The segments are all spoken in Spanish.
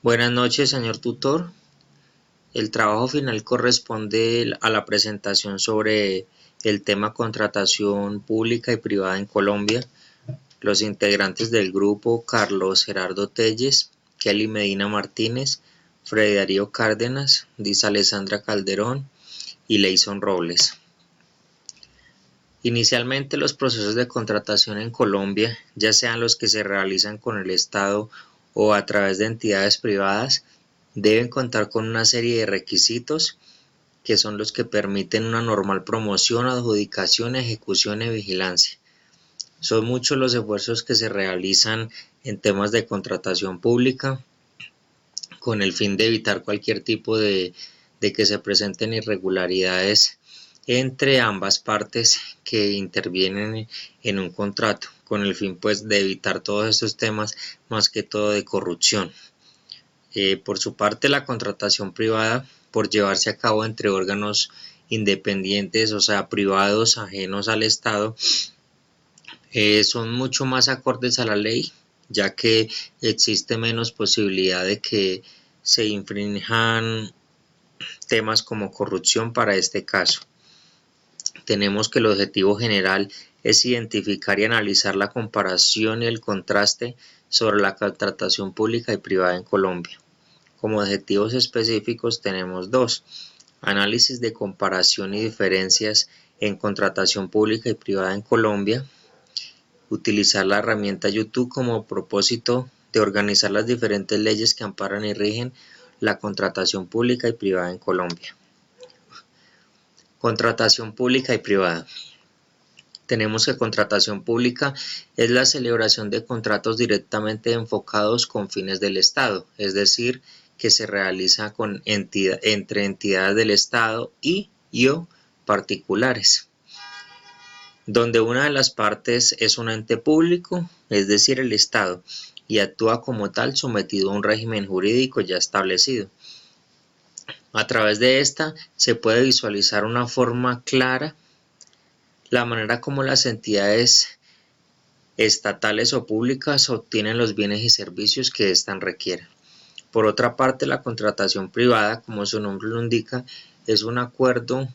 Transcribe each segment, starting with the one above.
Buenas noches, señor tutor. El trabajo final corresponde a la presentación sobre el tema contratación pública y privada en Colombia. Los integrantes del grupo: Carlos Gerardo Telles, Kelly Medina Martínez, Freddy Darío Cárdenas, Diz Alessandra Calderón y Leison Robles. Inicialmente, los procesos de contratación en Colombia, ya sean los que se realizan con el Estado o a través de entidades privadas, deben contar con una serie de requisitos que son los que permiten una normal promoción, adjudicación, ejecución y vigilancia. Son muchos los esfuerzos que se realizan en temas de contratación pública con el fin de evitar cualquier tipo de que se presenten irregularidades entre ambas partes que intervienen en un contrato, con el fin pues de evitar todos estos temas, más que todo de corrupción. Por su parte, la contratación privada, por llevarse a cabo entre órganos independientes, o sea, privados ajenos al Estado, son mucho más acordes a la ley, ya que existe menos posibilidad de que se infrinjan temas como corrupción para este caso. Tenemos que el objetivo general es identificar y analizar la comparación y el contraste sobre la contratación pública y privada en Colombia. Como objetivos específicos tenemos dos: análisis de comparación y diferencias en contratación pública y privada en Colombia, utilizar la herramienta YouTube como propósito de organizar las diferentes leyes que amparan y rigen la contratación pública y privada en Colombia. Contratación pública y privada. Tenemos que contratación pública es la celebración de contratos directamente enfocados con fines del Estado, es decir, que se realiza entre entidades del Estado y o particulares, donde una de las partes es un ente público, es decir, el Estado, y actúa como tal sometido a un régimen jurídico ya establecido. A través de esta se puede visualizar una forma clara la manera como las entidades estatales o públicas obtienen los bienes y servicios que éstas requieren. Por otra parte, la contratación privada, como su nombre lo indica, es un acuerdo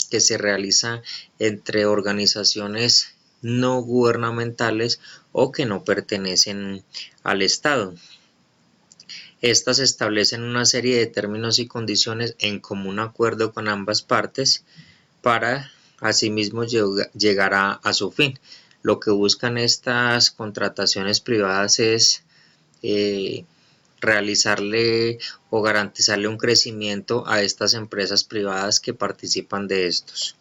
que se realiza entre organizaciones no gubernamentales o que no pertenecen al Estado. Estas establecen una serie de términos y condiciones en común acuerdo con ambas partes para asimismo llegar a su fin. Lo que buscan estas contrataciones privadas es realizarle o garantizarle un crecimiento a estas empresas privadas que participan de estos.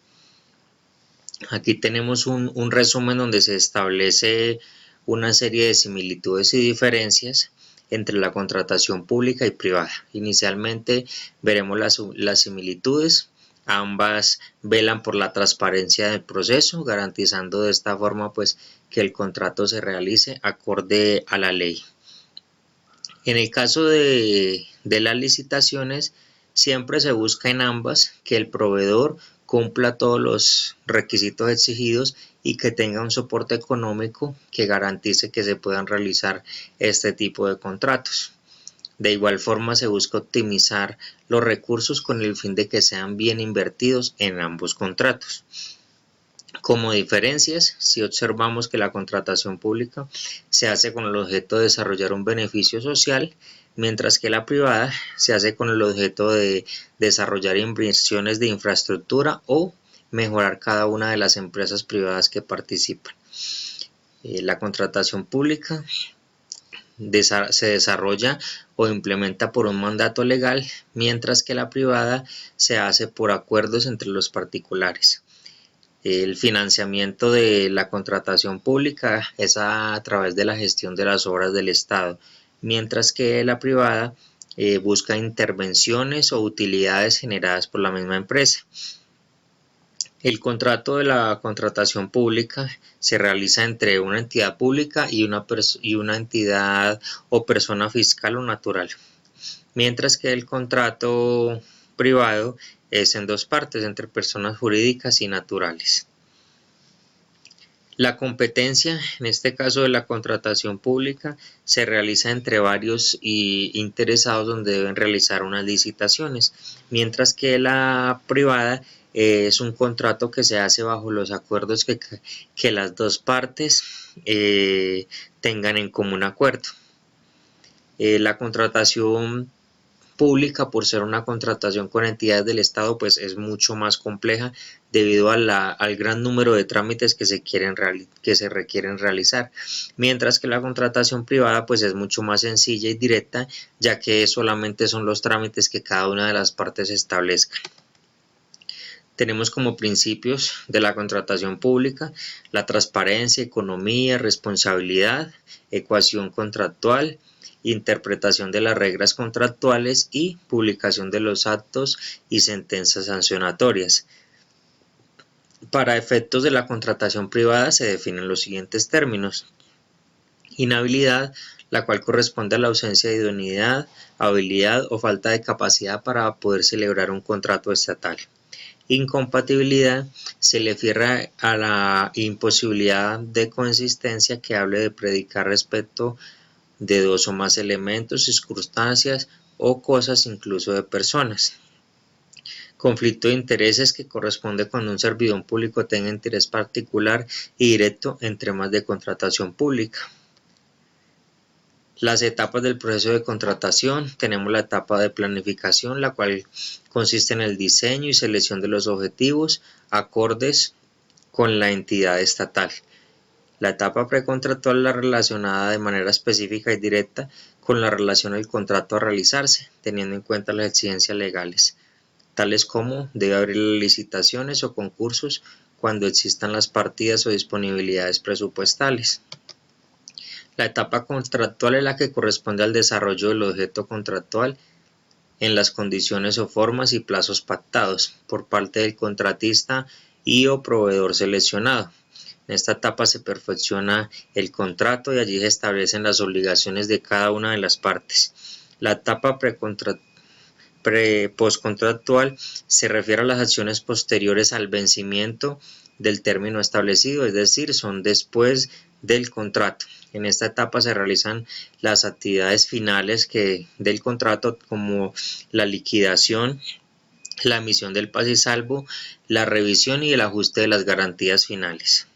Aquí tenemos un resumen donde se establece una serie de similitudes y diferencias entre la contratación pública y privada. Inicialmente veremos las similitudes. Ambas velan por la transparencia del proceso, garantizando de esta forma pues que el contrato se realice acorde a la ley. En el caso de las licitaciones, siempre se busca en ambas que el proveedor cumpla todos los requisitos exigidos y que tenga un soporte económico que garantice que se puedan realizar este tipo de contratos. De igual forma, se busca optimizar los recursos con el fin de que sean bien invertidos en ambos contratos. Como diferencias, si observamos que la contratación pública se hace con el objeto de desarrollar un beneficio social, mientras que la privada se hace con el objeto de desarrollar inversiones de infraestructura o mejorar cada una de las empresas privadas que participan. La contratación pública se desarrolla o implementa por un mandato legal, mientras que la privada se hace por acuerdos entre los particulares. El financiamiento de la contratación pública es a través de la gestión de las obras del Estado, mientras que la privada busca intervenciones o utilidades generadas por la misma empresa. El contrato de la contratación pública se realiza entre una entidad pública y una entidad o persona fiscal o natural, mientras que el contrato privado es en dos partes, entre personas jurídicas y naturales. La competencia, en este caso de la contratación pública, se realiza entre varios interesados donde deben realizar unas licitaciones, mientras que la privada es un contrato que se hace bajo los acuerdos que las dos partes tengan en común acuerdo. La contratación pública, por ser una contratación con entidades del Estado, pues es mucho más compleja debido al gran número de trámites que se requieren realizar, mientras que la contratación privada pues es mucho más sencilla y directa, ya que solamente son los trámites que cada una de las partes establezca. Tenemos como principios de la contratación pública la transparencia, economía, responsabilidad, ecuación contractual, interpretación de las reglas contractuales y publicación de los actos y sentencias sancionatorias. Para efectos de la contratación privada se definen los siguientes términos: inhabilidad, la cual corresponde a la ausencia de idoneidad, habilidad o falta de capacidad para poder celebrar un contrato estatal. Incompatibilidad, se le refiere a la imposibilidad de coexistencia que hable de predicar respecto de dos o más elementos, circunstancias o cosas, incluso de personas. Conflicto de intereses, que corresponde cuando un servidor público tenga interés particular y directo en temas de contratación pública. Las etapas del proceso de contratación: tenemos la etapa de planificación, la cual consiste en el diseño y selección de los objetivos acordes con la entidad estatal. La etapa precontractual es la relacionada de manera específica y directa con la relación del contrato a realizarse, teniendo en cuenta las exigencias legales, tales como debe abrir licitaciones o concursos cuando existan las partidas o disponibilidades presupuestales. La etapa contractual es la que corresponde al desarrollo del objeto contractual en las condiciones o formas y plazos pactados por parte del contratista y o proveedor seleccionado. En esta etapa se perfecciona el contrato y allí se establecen las obligaciones de cada una de las partes. La etapa postcontractual se refiere a las acciones posteriores al vencimiento del término establecido, es decir, son después del contrato. En esta etapa se realizan las actividades finales del contrato, como la liquidación, la emisión del paz y salvo, la revisión y el ajuste de las garantías finales.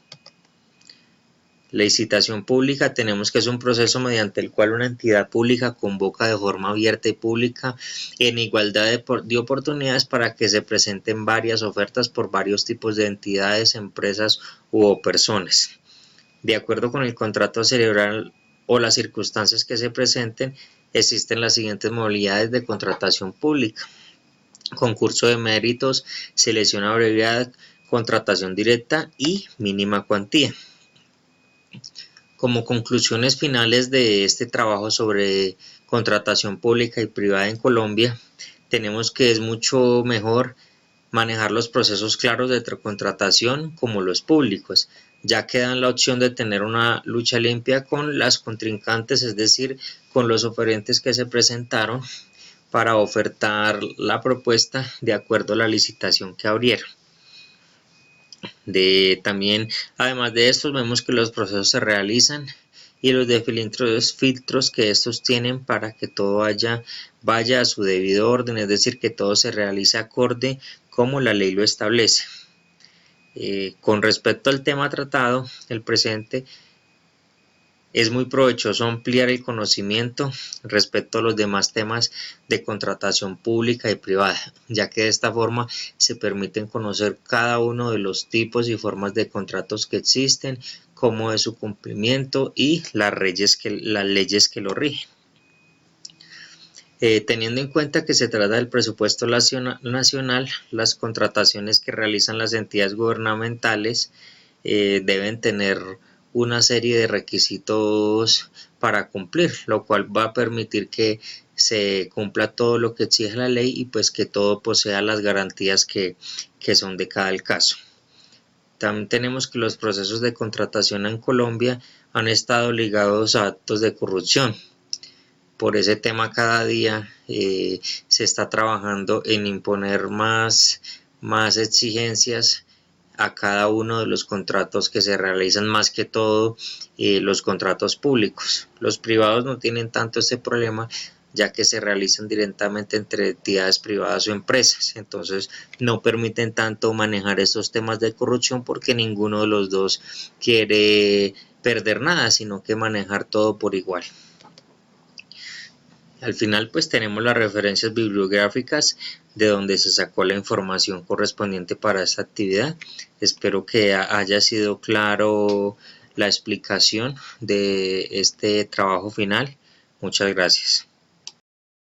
La licitación pública, tenemos que es un proceso mediante el cual una entidad pública convoca de forma abierta y pública en igualdad de oportunidades para que se presenten varias ofertas por varios tipos de entidades, empresas o personas. De acuerdo con el contrato a celebrar o las circunstancias que se presenten, existen las siguientes modalidades de contratación pública: concurso de méritos, selección abreviada, contratación directa y mínima cuantía. Como conclusiones finales de este trabajo sobre contratación pública y privada en Colombia, tenemos que es mucho mejor manejar los procesos claros de contratación como los públicos, ya que dan la opción de tener una lucha limpia con las contrincantes, es decir, con los oferentes que se presentaron para ofertar la propuesta de acuerdo a la licitación que abrieron. También, además de esto, vemos que los procesos se realizan y los filtros que estos tienen para que todo vaya a su debido orden, es decir, que todo se realice acorde como la ley lo establece. Con respecto al tema tratado, el presente, es muy provechoso ampliar el conocimiento respecto a los demás temas de contratación pública y privada, ya que de esta forma se permiten conocer cada uno de los tipos y formas de contratos que existen, cómo es su cumplimiento y las leyes que lo rigen. Teniendo en cuenta que se trata del presupuesto nacional, las contrataciones que realizan las entidades gubernamentales deben tener una serie de requisitos para cumplir, lo cual va a permitir que se cumpla todo lo que exige la ley y pues que todo posea las garantías que son de cada caso. También tenemos que los procesos de contratación en Colombia han estado ligados a actos de corrupción. Por ese tema cada día se está trabajando en imponer más exigencias a cada uno de los contratos que se realizan, más que todo los contratos públicos. Los privados no tienen tanto este problema, ya que se realizan directamente entre entidades privadas o empresas, entonces no permiten tanto manejar estos temas de corrupción porque ninguno de los dos quiere perder nada, sino que manejar todo por igual. Al final pues tenemos las referencias bibliográficas de donde se sacó la información correspondiente para esta actividad. Espero que haya sido claro la explicación de este trabajo final. Muchas gracias.